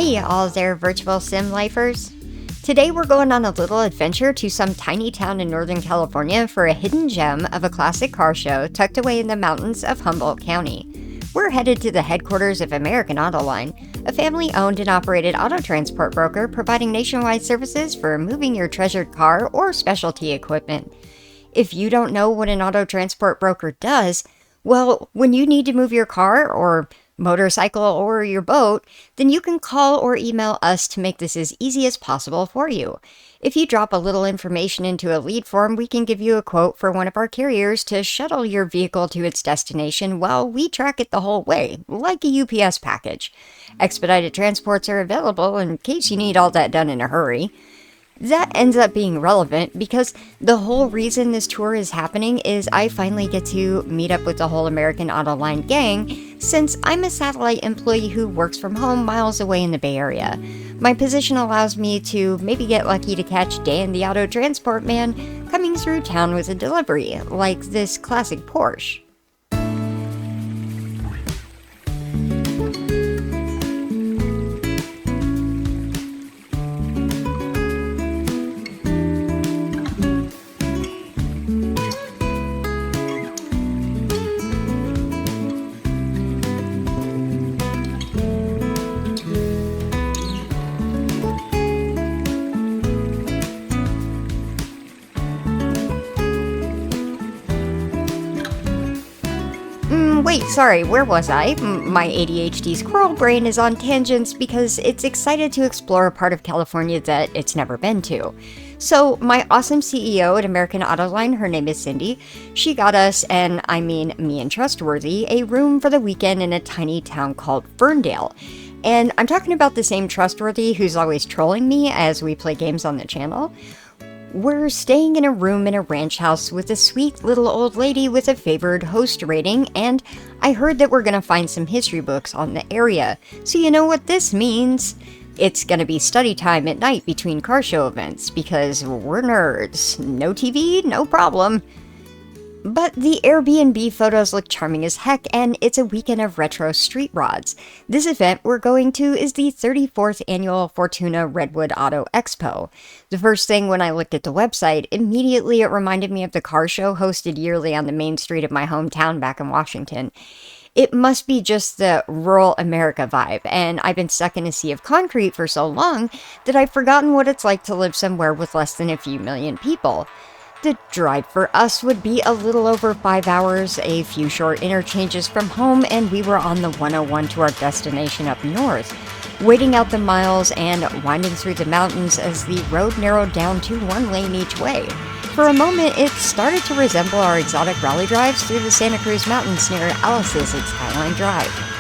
Hey, all there virtual sim lifers. Today we're going on a little adventure to some tiny town in Northern California for a hidden gem of a classic car show tucked away in the mountains of Humboldt County. We're headed to the headquarters of American Auto Line, a family-owned and operated auto transport broker providing nationwide services for moving your treasured car or specialty equipment. If you don't know what an auto transport broker does, well, when you need to move your car or motorcycle or your boat, then you can call or email us to make this as easy as possible for you. If you drop a little information into a lead form, we can give you a quote for one of our carriers to shuttle your vehicle to its destination while we track it the whole way, like a UPS package. Expedited transports are available in case you need all that done in a hurry. That ends up being relevant because the whole reason this tour is happening is I finally get to meet up with the whole American Auto Line gang, since I'm a satellite employee who works from home miles away in the Bay Area. My position allows me to maybe get lucky to catch Dan the auto transport man coming through town with a delivery, like this classic Porsche. Wait, sorry, where was I? My ADHD squirrel brain is on tangents because it's excited to explore a part of California that it's never been to. So, my awesome CEO at American Auto Line, her name is Cindy, she got us, and I mean me and Trustworthy, a room for the weekend in a tiny town called Ferndale. And I'm talking about the same Trustworthy who's always trolling me as we play games on the channel. We're staying in a room in a ranch house with a sweet little old lady with a favored host rating, and I heard that we're gonna find some history books on the area. So you know what this means? It's gonna be study time at night between car show events, because we're nerds. No TV, no problem. But the Airbnb photos look charming as heck, and it's a weekend of retro street rods. This event we're going to is the 34th Annual Fortuna Redwood Auto Xpo. The first thing when I looked at the website, immediately it reminded me of the car show hosted yearly on the main street of my hometown back in Washington. It must be just the rural America vibe, and I've been stuck in a sea of concrete for so long that I've forgotten what it's like to live somewhere with less than a few million people. The drive for us would be a little over 5 hours, a few short interchanges from home, and we were on the 101 to our destination up north, waiting out the miles and winding through the mountains as the road narrowed down to one lane each way. For a moment, it started to resemble our exotic rally drives through the Santa Cruz Mountains near Alice's at Skyline Drive.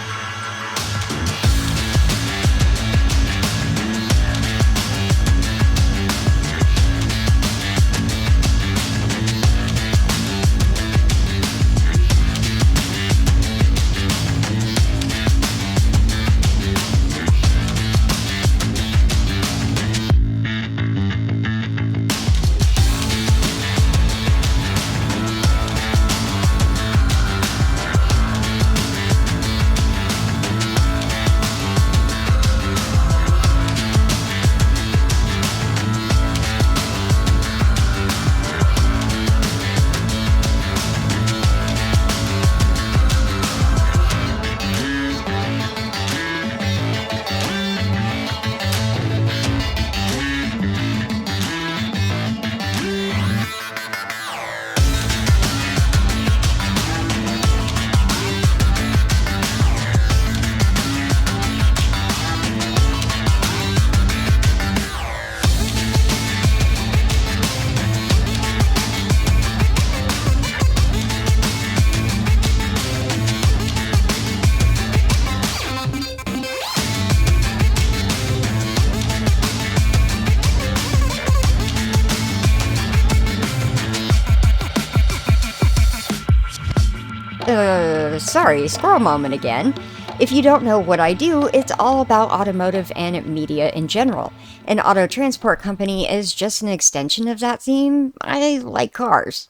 Sorry, squirrel moment again. If you don't know what I do, it's all about automotive and media in general. An auto transport company is just an extension of that theme. I like cars.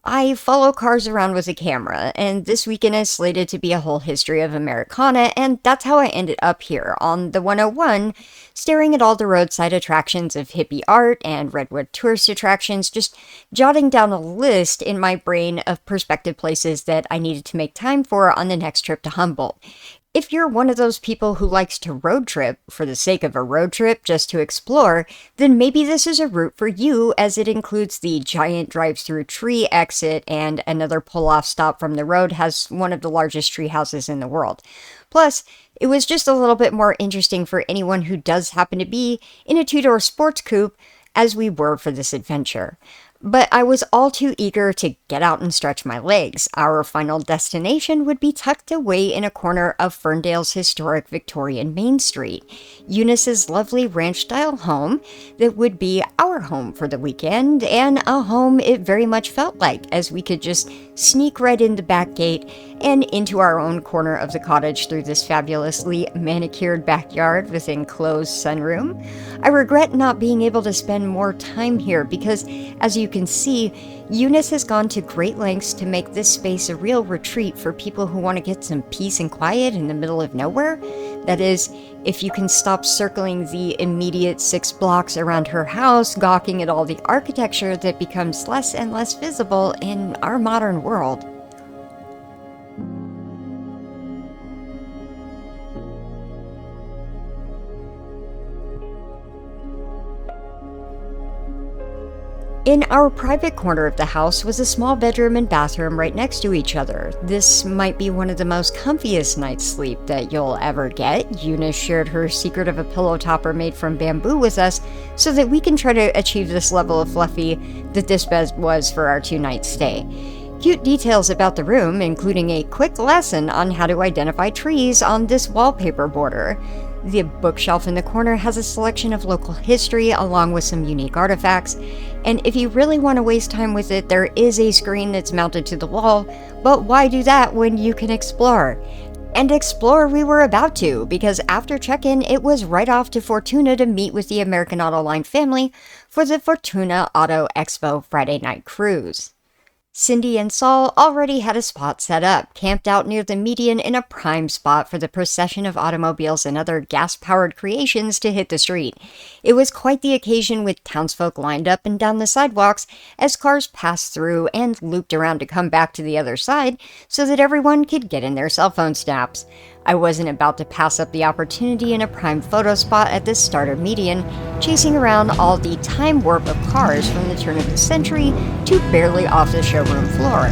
I follow cars around with a camera, and this weekend is slated to be a whole history of Americana, and that's how I ended up here on the 101, staring at all the roadside attractions of hippie art and Redwood tourist attractions, just jotting down a list in my brain of prospective places that I needed to make time for on the next trip to Humboldt. If you're one of those people who likes to road trip for the sake of a road trip just to explore, then maybe this is a route for you, as it includes the giant drive-through tree exit, and another pull-off stop from the road has one of the largest tree houses in the world. Plus, it was just a little bit more interesting for anyone who does happen to be in a two-door sports coupe, as we were for this adventure. But I was all too eager to get out and stretch my legs. Our final destination would be tucked away in a corner of Ferndale's historic Victorian Main Street, Eunices' lovely ranch-style home that would be our home for the weekend, and a home it very much felt like, as we could just sneak right in the back gate and into our own corner of the cottage through this fabulously manicured backyard with enclosed sunroom. I regret not being able to spend more time here because, as you can see, Eunice has gone to great lengths to make this space a real retreat for people who want to get some peace and quiet in the middle of nowhere. That is, if you can stop circling the immediate 6 blocks around her house, gawking at all the architecture that becomes less and less visible in our modern world. In our private corner of the house was a small bedroom and bathroom right next to each other. This might be one of the most comfiest night's sleep that you'll ever get. Eunice shared her secret of a pillow topper made from bamboo with us so that we can try to achieve this level of fluffy that this bed was for our 2-night stay. Cute details about the room, including a quick lesson on how to identify trees on this wallpaper border. The bookshelf in the corner has a selection of local history along with some unique artifacts, and if you really want to waste time with it, there is a screen that's mounted to the wall, but why do that when you can explore? And explore we were about to, because after check-in, it was right off to Fortuna to meet with the American Auto Line family for the Fortuna Auto Xpo Friday night cruise. Cindy and Saul already had a spot set up, camped out near the median in a prime spot for the procession of automobiles and other gas-powered creations to hit the street. It was quite the occasion, with townsfolk lined up and down the sidewalks as cars passed through and looped around to come back to the other side so that everyone could get in their cell phone snaps. I wasn't about to pass up the opportunity in a prime photo spot at this starter median, chasing around all the time warp of cars from the turn of the century to barely off the showroom floor.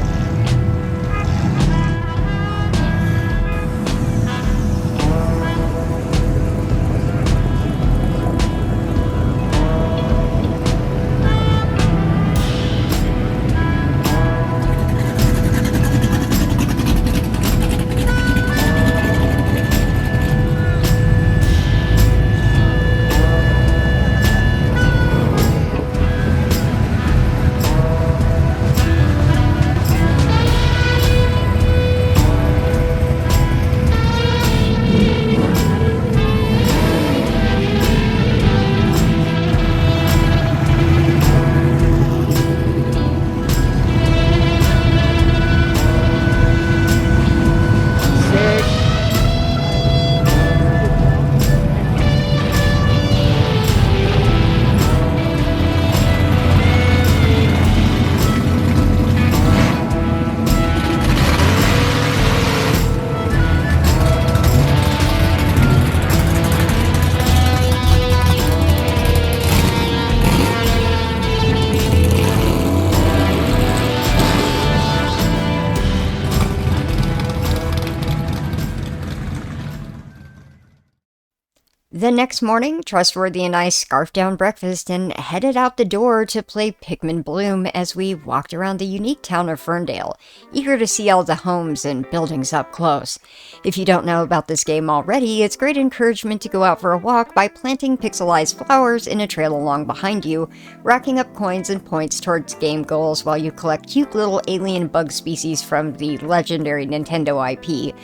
The next morning, Trustworthy and I scarfed down breakfast and headed out the door to play Pikmin Bloom as we walked around the unique town of Ferndale, eager to see all the homes and buildings up close. If you don't know about this game already, it's great encouragement to go out for a walk by planting pixelized flowers in a trail along behind you, racking up coins and points towards game goals while you collect cute little alien bug species from the legendary Nintendo IP.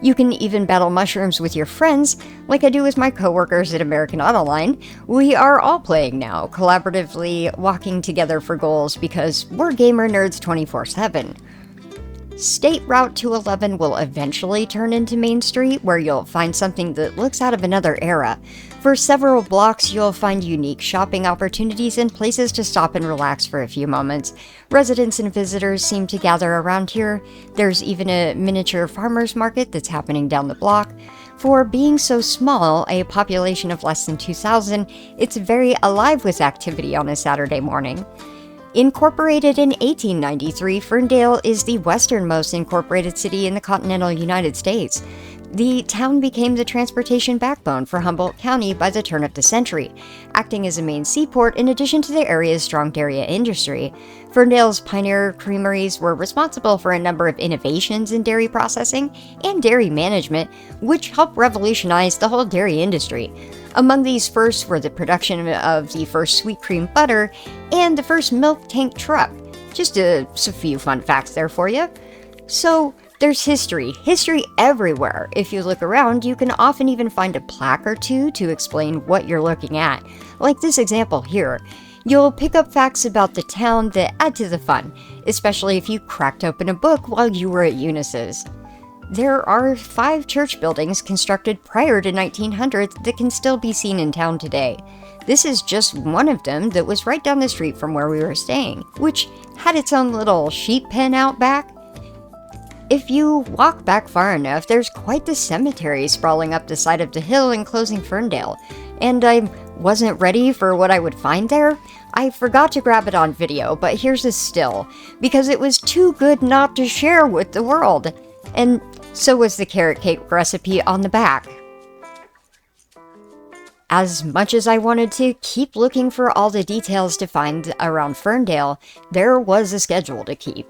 You can even battle mushrooms with your friends, like I do with my coworkers at American Auto Line. We are all playing now, collaboratively walking together for goals because we're gamer nerds 24/7. State Route 211 will eventually turn into Main Street, where you'll find something that looks out of another era. For several blocks, you'll find unique shopping opportunities and places to stop and relax for a few moments. Residents and visitors seem to gather around here. There's even a miniature farmers market that's happening down the block. For being so small, a population of less than 2,000, it's very alive with activity on a Saturday morning. Incorporated in 1893, Ferndale is the westernmost incorporated city in the continental United States. The town became the transportation backbone for Humboldt County by the turn of the century, acting as a main seaport in addition to the area's strong dairy industry. Ferndale's pioneer creameries were responsible for a number of innovations in dairy processing and dairy management, which helped revolutionize the whole dairy industry. Among these first were the production of the first sweet cream butter and the first milk tank truck. Just a few fun facts there for you. So, there's history everywhere. If you look around, you can often even find a plaque or two to explain what you're looking at. Like this example here. You'll pick up facts about the town that add to the fun, especially if you cracked open a book while you were at Eunices. There are 5 church buildings constructed prior to 1900 that can still be seen in town today. This is just one of them that was right down the street from where we were staying, which had its own little sheep pen out back. If you walk back far enough, there's quite the cemetery sprawling up the side of the hill enclosing Ferndale, and I wasn't ready for what I would find there. I forgot to grab it on video, but here's a still, because it was too good not to share with the world. And so was the carrot cake recipe on the back. As much as I wanted to keep looking for all the details to find around Ferndale, there was a schedule to keep.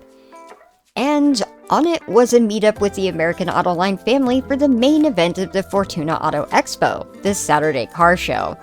And on it was a meetup with the American Auto Line family for the main event of the Fortuna Auto Expo, this Saturday car show.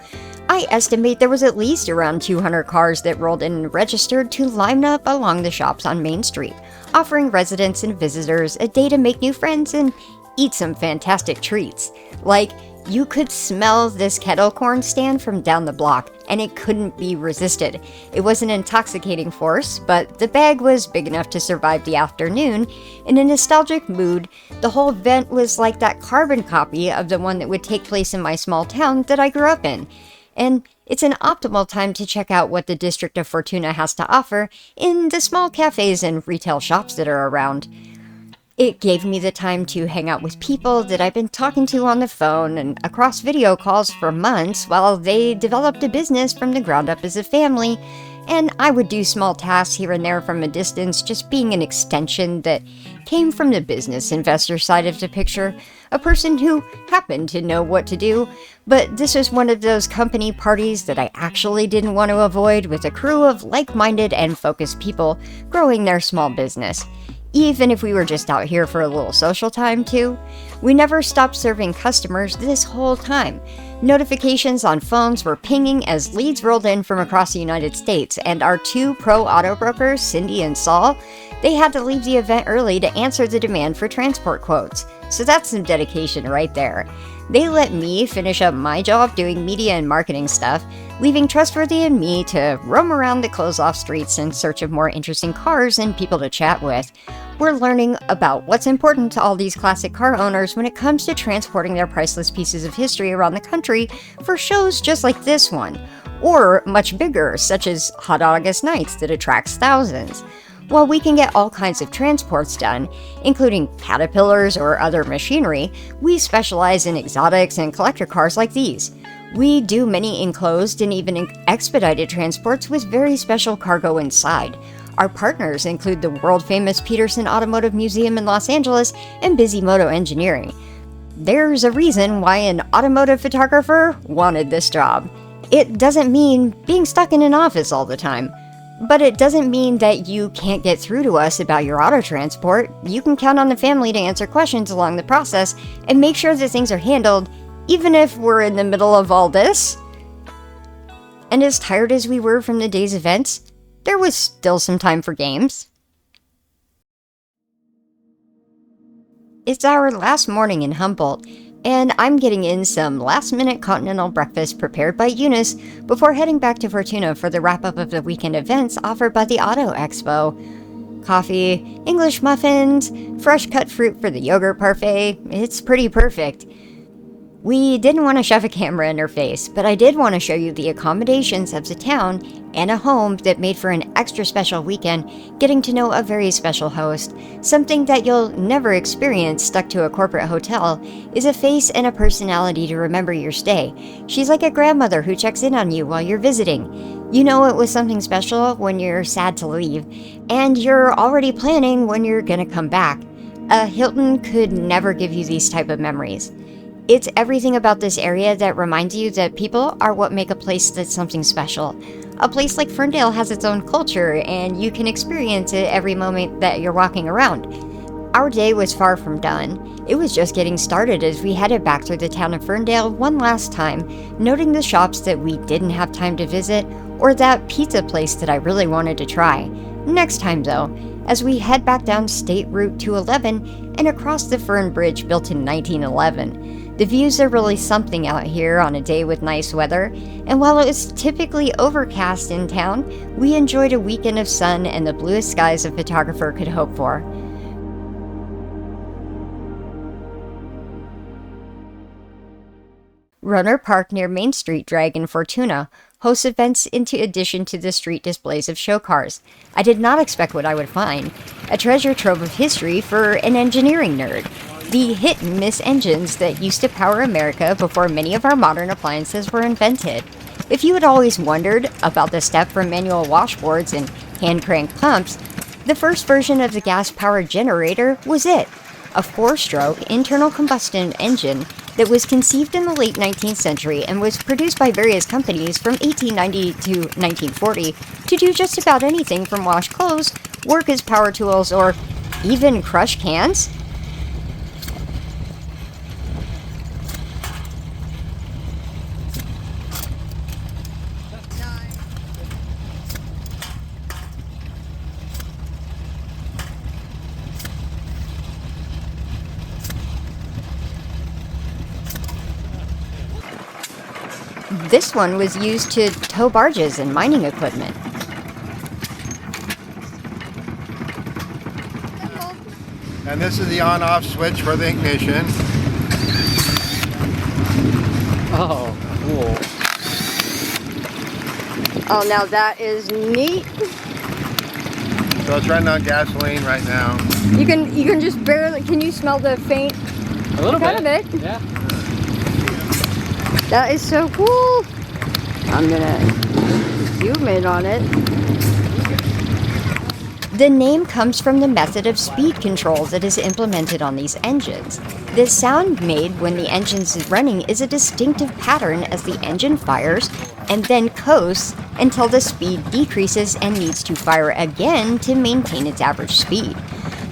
I estimate there was at least around 200 cars that rolled in and registered to line up along the shops on Main Street, offering residents and visitors a day to make new friends and eat some fantastic treats. Like, you could smell this kettle corn stand from down the block, and it couldn't be resisted. It was an intoxicating force, but the bag was big enough to survive the afternoon. In a nostalgic mood, the whole event was like that carbon copy of the one that would take place in my small town that I grew up in. And it's an optimal time to check out what the District of Fortuna has to offer in the small cafes and retail shops that are around. It gave me the time to hang out with people that I've been talking to on the phone and across video calls for months while they developed a business from the ground up as a family, and I would do small tasks here and there from a distance, just being an extension that came from the business investor side of the picture, a person who happened to know what to do. But this was one of those company parties that I actually didn't want to avoid, with a crew of like-minded and focused people growing their small business. Even if we were just out here for a little social time too. We never stopped serving customers this whole time. Notifications on phones were pinging as leads rolled in from across the United States, and our 2 pro auto brokers, Cindy and Saul, they had to leave the event early to answer the demand for transport quotes. So that's some dedication right there. They let me finish up my job doing media and marketing stuff, leaving Trustworthy and me to roam around the closed-off streets in search of more interesting cars and people to chat with. We're learning about what's important to all these classic car owners when it comes to transporting their priceless pieces of history around the country for shows just like this one, or much bigger, such as Hot August Nights that attracts thousands. While we can get all kinds of transports done, including caterpillars or other machinery, we specialize in exotics and collector cars like these. We do many enclosed and even expedited transports with very special cargo inside. Our partners include the world-famous Peterson Automotive Museum in Los Angeles and Bisimoto Engineering. There's a reason why an automotive photographer wanted this job. It doesn't mean being stuck in an office all the time. But it doesn't mean that you can't get through to us about your auto transport. You can count on the family to answer questions along the process and make sure that things are handled, even if we're in the middle of all this. And as tired as we were from the day's events, there was still some time for games. It's our last morning in Humboldt, and I'm getting in some last-minute continental breakfast prepared by Eunice before heading back to Fortuna for the wrap-up of the weekend events offered by the Auto Expo. Coffee, English muffins, fresh-cut fruit for the yogurt parfait. It's pretty perfect. We didn't want to shove a camera in her face, but I did want to show you the accommodations of the town and a home that made for an extra special weekend, getting to know a very special host. Something that you'll never experience stuck to a corporate hotel is a face and a personality to remember your stay. She's like a grandmother who checks in on you while you're visiting. You know it was something special when you're sad to leave, and you're already planning when you're gonna come back. A Hilton could never give you these type of memories. It's everything about this area that reminds you that people are what make a place that's something special. A place like Ferndale has its own culture, and you can experience it every moment that you're walking around. Our day was far from done. It was just getting started as we headed back through the town of Ferndale one last time, noting the shops that we didn't have time to visit, or that pizza place that I really wanted to try. Next time though, as we head back down State Route 211 and across the Fern Bridge built in 1911. The views are really something out here on a day with nice weather, and while it was typically overcast in town, we enjoyed a weekend of sun and the bluest skies a photographer could hope for. Runner Park near Main Street Drag in Fortuna hosts events in addition to the street displays of show cars. I did not expect what I would find, a treasure trove of history for an engineering nerd. The hit-and-miss engines that used to power America before many of our modern appliances were invented. If you had always wondered about the step from manual washboards and hand-crank pumps, the first version of the gas-powered generator was it, a 4-stroke internal combustion engine that was conceived in the late 19th century and was produced by various companies from 1890 to 1940 to do just about anything from wash clothes, work as power tools, or even crush cans. This one was used to tow barges and mining equipment. And this is the on-off switch for the ignition. Oh, cool. Oh, now that is neat. So it's running on gasoline right now. You can just barely, can you smell the faint A little kind bit. of it? Yeah. That is so cool. I'm gonna zoom in on it. The name comes from the method of speed control that is implemented on these engines. The sound made when the engine is running is a distinctive pattern as the engine fires and then coasts until the speed decreases and needs to fire again to maintain its average speed.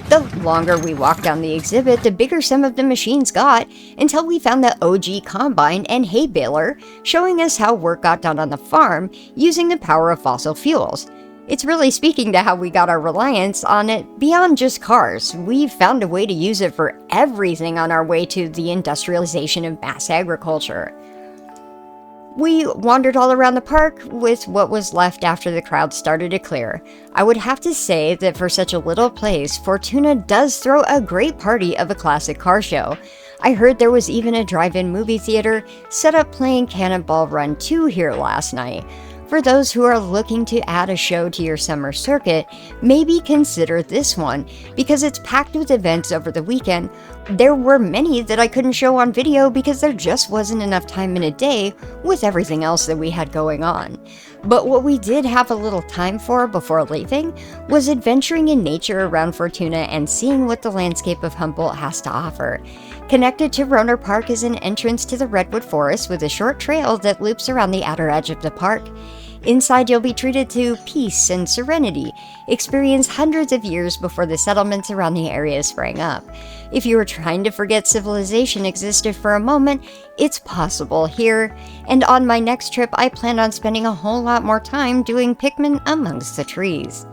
The longer we walked down the exhibit, the bigger some of the machines got, until we found the OG combine and hay baler, showing us how work got done on the farm using the power of fossil fuels. It's really speaking to how we got our reliance on it beyond just cars. We've found a way to use it for everything on our way to the industrialization of mass agriculture. We wandered all around the park with what was left after the crowd started to clear. I would have to say that for such a little place, Fortuna does throw a great party of a classic car show. I heard there was even a drive-in movie theater set up playing Cannonball Run 2 here last night. For those who are looking to add a show to your summer circuit, maybe consider this one, because it's packed with events over the weekend. There were many that I couldn't show on video because there just wasn't enough time in a day with everything else that we had going on. But what we did have a little time for before leaving was adventuring in nature around Fortuna and seeing what the landscape of Humboldt has to offer. Connected to Runner Park is an entrance to the Redwood Forest with a short trail that loops around the outer edge of the park. Inside, you'll be treated to peace and serenity, experienced hundreds of years before the settlements around the area sprang up. If you were trying to forget civilization existed for a moment, it's possible here. And on my next trip, I plan on spending a whole lot more time doing Pikmin amongst the trees.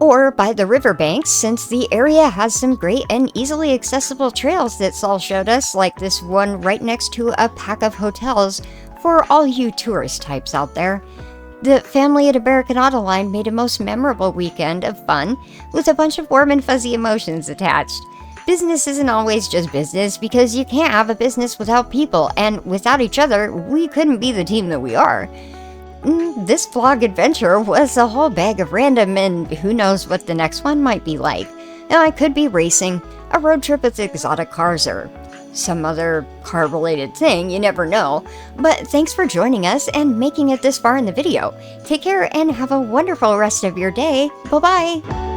or by the riverbanks, since the area has some great and easily accessible trails that Saul showed us, like this one right next to a pack of hotels for all you tourist types out there. The family at American Auto Line made a most memorable weekend of fun with a bunch of warm and fuzzy emotions attached. Business isn't always just business because you can't have a business without people, and without each other, we couldn't be the team that we are. This vlog adventure was a whole bag of random, and who knows what the next one might be like. Now, I could be racing, a road trip with exotic cars, or some other car-related thing, you never know. But thanks for joining us and making it this far in the video. Take care and have a wonderful rest of your day. Bye-bye!